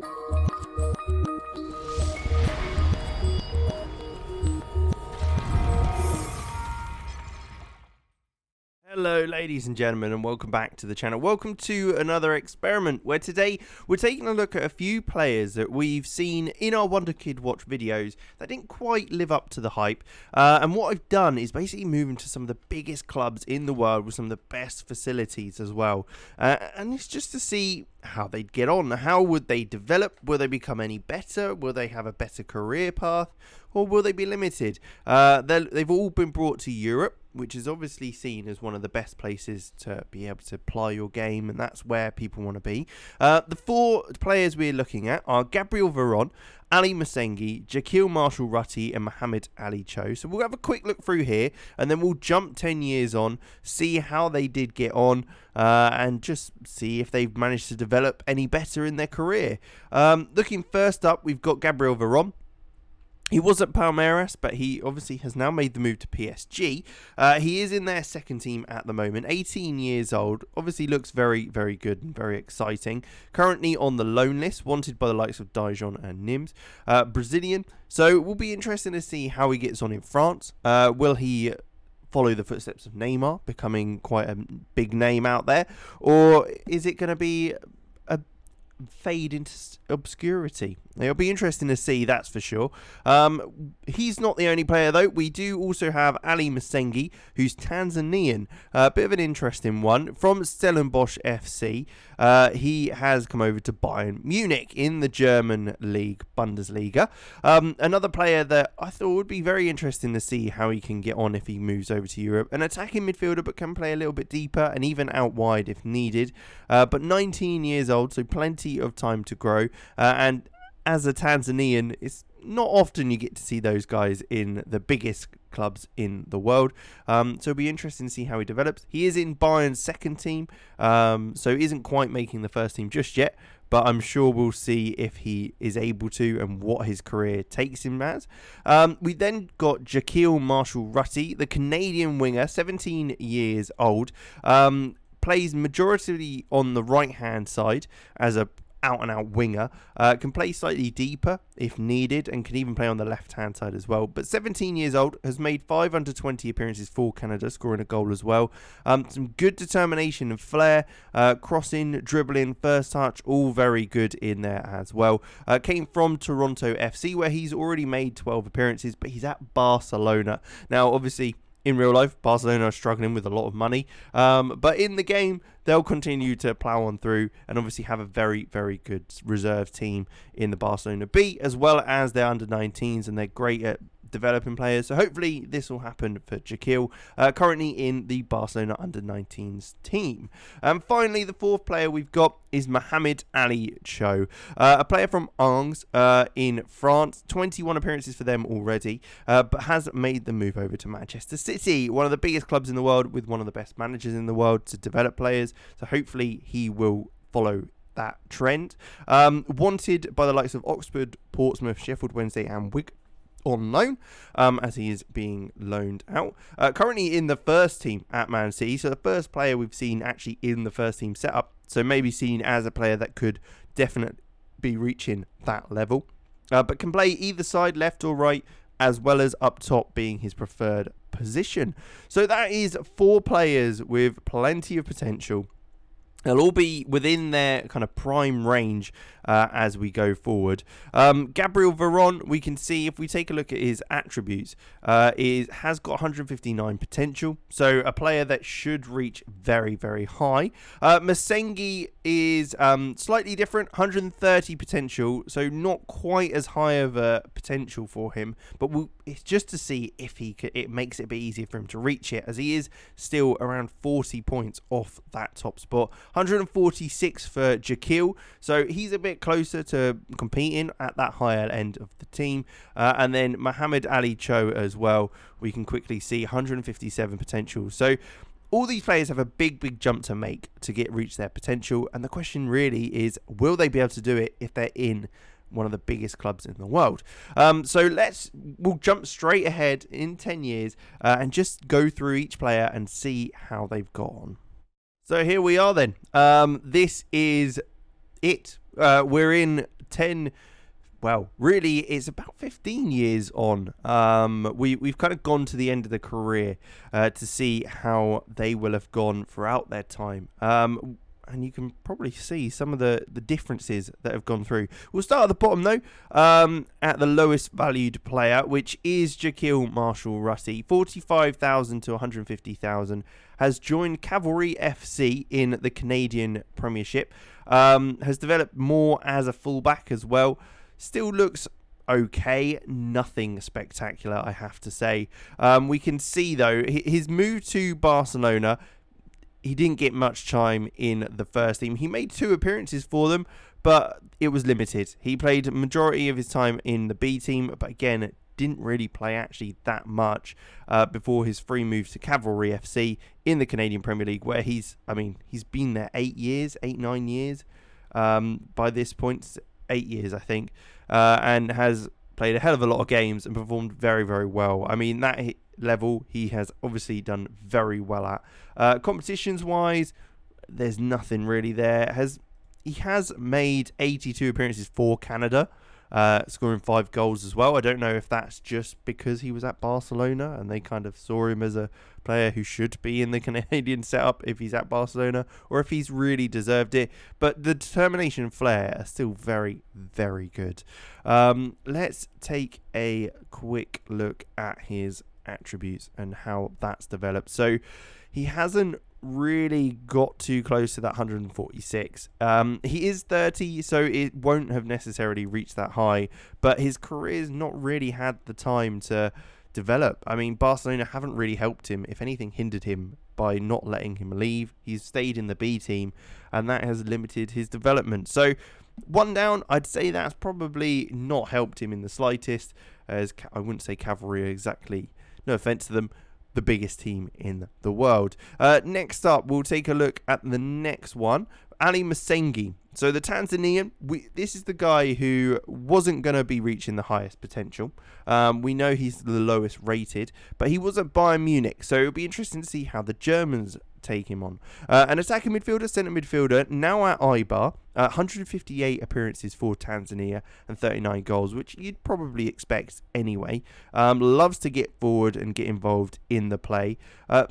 Hello ladies and gentlemen, and welcome back to the channel. Welcome to another experiment where today we're taking a look at a few players that we've seen in our Wonder Kid Watch videos that didn't quite live up to the hype, and what I've done is basically move into some of the biggest clubs in the world with some of the best facilities as well, and it's just to see how they'd get on. How would they develop? Will they become any better? Will they have a better career path, or will they be limited? They've all been brought to Europe, which is obviously seen as one of the best places to be able to apply your game, and that's where people want to be. The four players we're looking at are Gabriel Veron, Ali Mussengi, Shaquille Russi, and Mohamed Ali Cho. So we'll have a quick look through here, and then we'll jump 10 years on, see how they did get on, and just see if they've managed to develop any better in their career. Looking first up, we've got Gabriel Veron. He was at Palmeiras, but he obviously has now made the move to PSG. He is in their second team at the moment, 18 years old. Obviously looks very, very good and very exciting. Currently on the loan list, wanted by the likes of Dijon and Nims. Brazilian, so it will be interesting to see how he gets on in France. Will he follow the footsteps of Neymar, becoming quite a big name out there? Or is it going to be a fade into obscurity? It'll be interesting to see, that's for sure. He's not the only player though. We do also have Ali Masengi, who's Tanzanian. A bit of an interesting one from Stellenbosch FC. He has come over to Bayern Munich in the German league, Bundesliga. Another player that I thought would be very interesting to see how he can get on if he moves over to Europe. An attacking midfielder, but can play a little bit deeper and even out wide if needed. But 19 years old, so plenty of time to grow. And as a Tanzanian, it's not often you get to see those guys in the biggest clubs in the world. So it'll be interesting to see how he develops. He is in Bayern's second team, so he isn't quite making the first team just yet, but I'm sure we'll see if he is able to and what his career takes him as. We then got Shaquille Russi, the Canadian winger, 17 years old. Plays majority on the right hand side as a out-and-out winger, can play slightly deeper if needed, and can even play on the left-hand side as well. But 17 years old, has made 5 under-20 appearances for Canada, scoring a goal as well. Some good determination and flair, crossing, dribbling, first touch, all very good in there as well. Came from Toronto FC, where he's already made 12 appearances, but he's at Barcelona. Now, obviously, in real life, Barcelona are struggling with a lot of money, but in the game, they'll continue to plough on through and obviously have a very, very good reserve team in the Barcelona B, as well as their under-19s, and they're great at developing players. So hopefully this will happen for Shaquille, currently in the Barcelona under-19s team. And finally, the fourth player we've got is Mohamed Ali Cho, a player from Angers in France. 21 appearances for them already, but has made the move over to Manchester City, one of the biggest clubs in the world with one of the best managers in the world to develop players. So hopefully he will follow that trend. Wanted by the likes of Oxford, Portsmouth, Sheffield Wednesday and Wigan on loan, as he is being loaned out. Currently in the first team at Man City, so the first player we've seen actually in the first team setup, so maybe seen as a player that could definitely be reaching that level, but can play either side, left or right, as well as up top being his preferred position. So that is 4 players with plenty of potential. They'll all be within their kind of prime range as we go forward. Gabriel Veron, we can see if we take a look at his attributes, has got 159 potential, so a player that should reach very, very high. Masengi is slightly different, 130 potential, so not quite as high of a potential for him, but it's just to see if it makes it a bit easier for him to reach it, as he is still around 40 points off that top spot. 146 for Shaquille, so he's a bit closer to competing at that higher end of the team. And then Mohamed Ali Cho as well, we can quickly see 157 potential. So all these players have a big jump to make to reach their potential, and the question really is, will they be able to do it if they're in one of the biggest clubs in the world? So we'll jump straight ahead in 10 years and just go through each player and see how they've gone. So here we are then. This is it. We're in 10, well, really, it's about 15 years on. We've kind of gone to the end of the career to see how they will have gone throughout their time. And you can probably see some of the differences that have gone through. We'll start at the bottom, though, at the lowest valued player, which is Shaquille Marshall Russi, 45,000 to 150,000, has joined Cavalry FC in the Canadian Premiership, has developed more as a fullback as well. Still looks okay, nothing spectacular, I have to say. We can see, though, his move to Barcelona, he didn't get much time in the first team. He made 2 appearances for them, but it was limited. He played a majority of his time in the B team, but again, didn't really play actually that much before his free move to Cavalry FC in the Canadian Premier League, where he's been there 9 years by this point, 8 years, I think, and has played a hell of a lot of games and performed very, very well. I mean, that level he has obviously done very well at. Competitions wise, there's nothing really there. He has made 82 appearances for Canada, scoring 5 goals as well. I don't know if that's just because he was at Barcelona and they kind of saw him as a player who should be in the Canadian setup if he's at Barcelona, or if he's really deserved it. But the determination and flair are still very, very good. Let's take a quick look at his attributes and how that's developed. So he hasn't really got too close to that 146. He is 30, so it won't have necessarily reached that high, but his career's not really had the time to develop. I mean, Barcelona haven't really helped him, if anything hindered him by not letting him leave. He's stayed in the B team and that has limited his development. So 1 down, I'd say that's probably not helped him in the slightest, as I wouldn't say Cavalry are exactly, no offense to them, the biggest team in the world. Next up, we'll take a look at the next one, Ali Mussengi. So the Tanzanian, this is the guy who wasn't going to be reaching the highest potential. We know he's the lowest rated, but he was at Bayern Munich, so it'll be interesting to see how the Germans take him on. An attacking midfielder, centre midfielder, now at Eibar, 158 appearances for Tanzania and 39 goals, which you'd probably expect anyway. Loves to get forward and get involved in the play.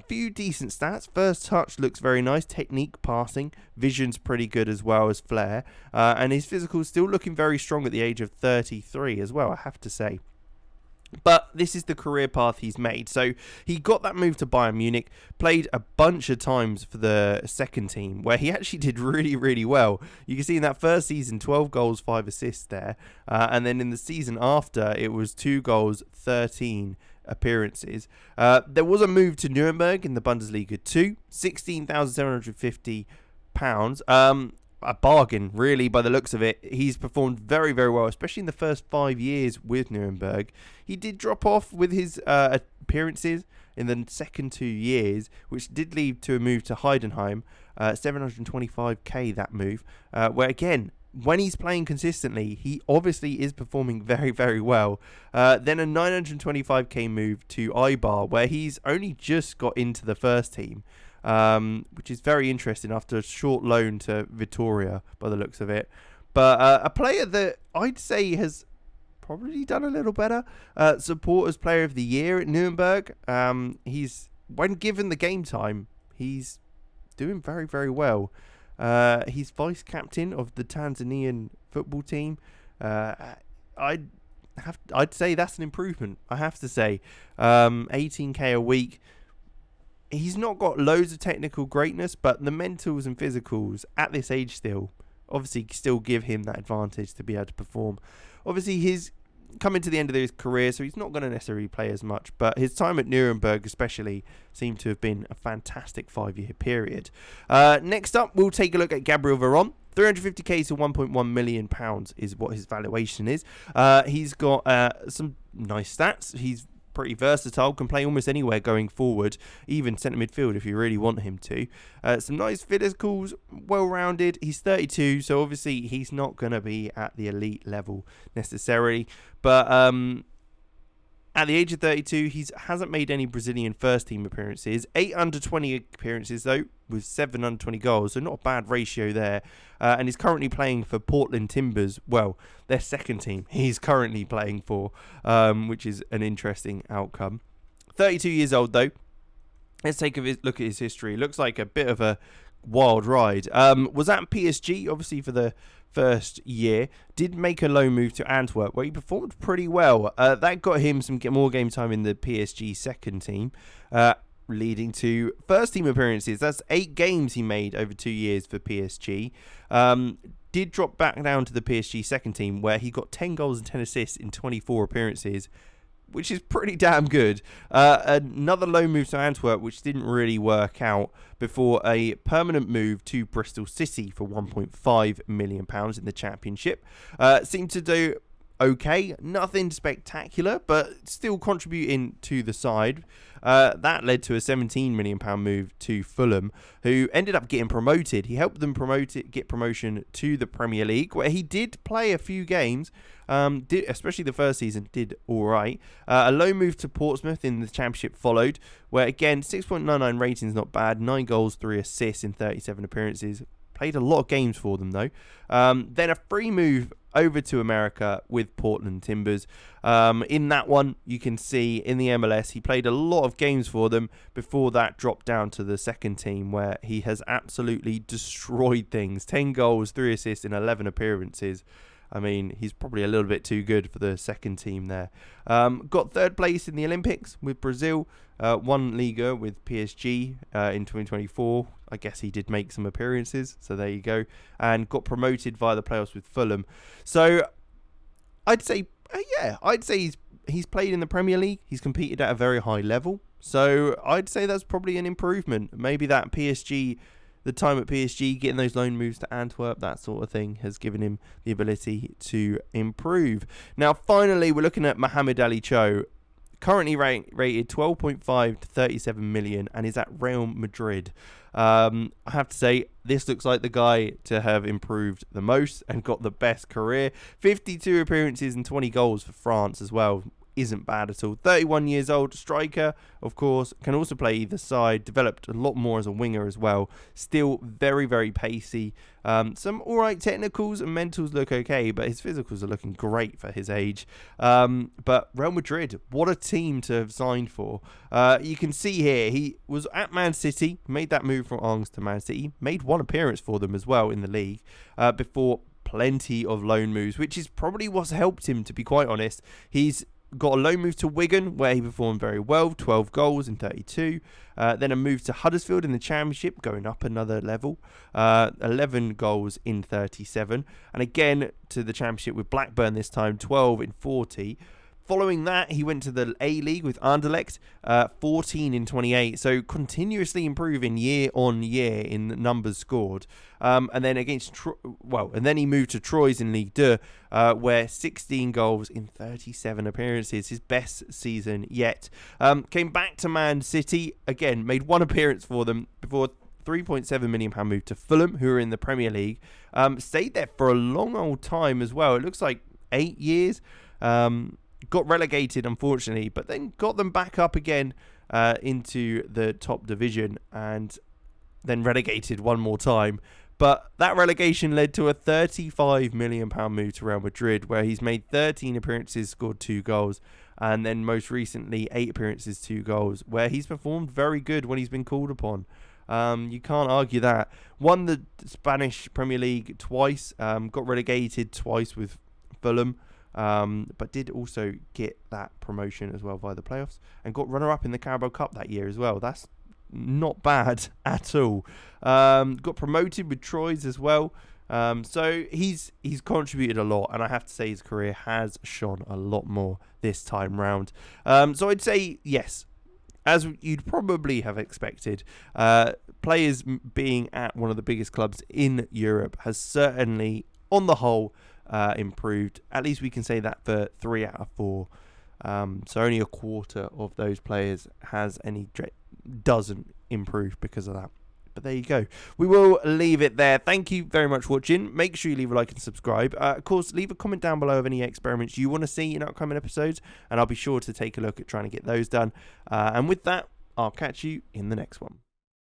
Few decent stats. First touch looks very nice. Technique, passing, vision's pretty good as well as flair. And his physical still looking very strong at the age of 33 as well, I have to say. But this is the career path he's made. So he got that move to Bayern Munich, played a bunch of times for the second team, where he actually did really, really well. You can see in that first season, 12 goals, 5 assists there. And then in the season after, it was 2 goals, 13 appearances. There was a move to Nuremberg in the Bundesliga too, £16,750. A bargain, really, by the looks of it. He's performed very, very well, especially in the first 5 years with Nuremberg. He did drop off with his appearances in the second 2 years, which did lead to a move to Heidenheim, 725k that move, where again, when he's playing consistently, he obviously is performing very, very well. Then a 925k move to Eibar, where he's only just got into the first team. Which is very interesting after a short loan to Vitoria by the looks of it. But a player that I'd say has probably done a little better. Supporters Player of the Year at Nuremberg. He's, when given the game time, he's doing very, very well. He's vice captain of the Tanzanian football team. I'd say that's an improvement, I have to say. 18k a week. He's not got loads of technical greatness, but the mentals and physicals at this age still give him that advantage to be able to perform. Obviously, he's coming to the end of his career, so he's not going to necessarily play as much, but his time at Nuremberg especially seemed to have been a fantastic 5-year period. Next up, we'll take a look at Gabriel Veron. 350k to 1.1 million pounds is what his valuation is. He's got some nice stats. He's pretty versatile, can play almost anywhere going forward, even centre midfield if you really want him to. Some nice physicals, well-rounded. He's 32, so obviously he's not going to be at the elite level necessarily, but At the age of 32, he hasn't made any Brazilian first team appearances. 8 under 20 appearances, though, with 7 under 20 goals. So not a bad ratio there. And he's currently playing for Portland Timbers. Well, their second team he's currently playing for, which is an interesting outcome. 32 years old, though. Let's take a look at his history. Looks like a bit of a wild ride. Was at PSG, obviously, for the first year. Did make a loan move to Antwerp, where he performed pretty well. That got him some more game time in the PSG second team, leading to first team appearances. That's 8 games he made over 2 years for PSG. Did drop back down to the PSG second team, where he got 10 goals and 10 assists in 24 appearances, which is pretty damn good. Another loan move to Antwerp, which didn't really work out, before a permanent move to Bristol City for £1.5 million in the Championship. Seemed to do okay, nothing spectacular, but still contributing to the side. That led to a £17 million move to Fulham, who ended up getting promoted. He helped them get promotion to the Premier League, where he did play a few games, especially the first season, did all right. A loan move to Portsmouth in the Championship followed, where again, 6.99 ratings, not bad, 9 goals, 3 assists in 37 appearances. Played a lot of games for them, though. Then a free move over to America with Portland Timbers. In that one, you can see in the MLS, he played a lot of games for them before that dropped down to the second team, where he has absolutely destroyed things. 10 goals, 3 assists in 11 appearances. I mean, he's probably a little bit too good for the second team there. Got third place in the Olympics with Brazil. Won Liga with PSG in 2024. I guess he did make some appearances, so there you go. And got promoted via the playoffs with Fulham. So I'd say, he's played in the Premier League. He's competed at a very high level. So I'd say that's probably an improvement. Maybe that PSG, the time at PSG, getting those loan moves to Antwerp, that sort of thing, has given him the ability to improve. Now, finally, we're looking at Mohamed Ali Cho. Currently rated 12.5 to 37 million and is at Real Madrid. I have to say, this looks like the guy to have improved the most and got the best career. 52 appearances and 20 goals for France as well. Isn't bad at all. 31 years old, striker, of course, can also play either side, developed a lot more as a winger as well. Still very, very pacey. Some alright technicals and mentals look okay, but his physicals are looking great for his age. But Real Madrid, what a team to have signed for. You can see here, he was at Man City, made that move from Angers to Man City, made one appearance for them as well in the league, before plenty of loan moves, which is probably what's helped him, to be quite honest. He's got a loan move to Wigan, where he performed very well, 12 goals in 32. Then a move to Huddersfield in the Championship, going up another level, 11 goals in 37. And again to the Championship with Blackburn this time, 12 in 40. Following that, he went to the A-League with Anderlecht, 14 in 28. So continuously improving year on year in the numbers scored. And then he moved to Troyes in Ligue 2, where 16 goals in 37 appearances, his best season yet. Came back to Man City, again, made one appearance for them before £3.7 million move to Fulham, who are in the Premier League. Stayed there for a long old time as well. It looks like 8 years. Got relegated, unfortunately, but then got them back up again into the top division and then relegated one more time. But that relegation led to a £35 million move to Real Madrid, where he's made 13 appearances, scored 2 goals, and then most recently 8 appearances, 2 goals, where he's performed very good when he's been called upon. You can't argue that. Won the Spanish Premier League twice, got relegated twice with Fulham, but did also get that promotion as well via the playoffs, and got runner-up in the Carabao Cup that year as well. That's not bad at all. Got promoted with Troyes as well. So he's contributed a lot, and I have to say his career has shone a lot more this time round. So I'd say yes, as you'd probably have expected, players being at one of the biggest clubs in Europe has certainly, on the whole, improved. At least we can say that for 3 out of 4. So only a quarter of those players doesn't improve because of that. But there you go. We will leave it there. Thank you very much for watching. Make sure you leave a like and subscribe. Of course, leave a comment down below of any experiments you want to see in upcoming episodes, and I'll be sure to take a look at trying to get those done. And with that, I'll catch you in the next one.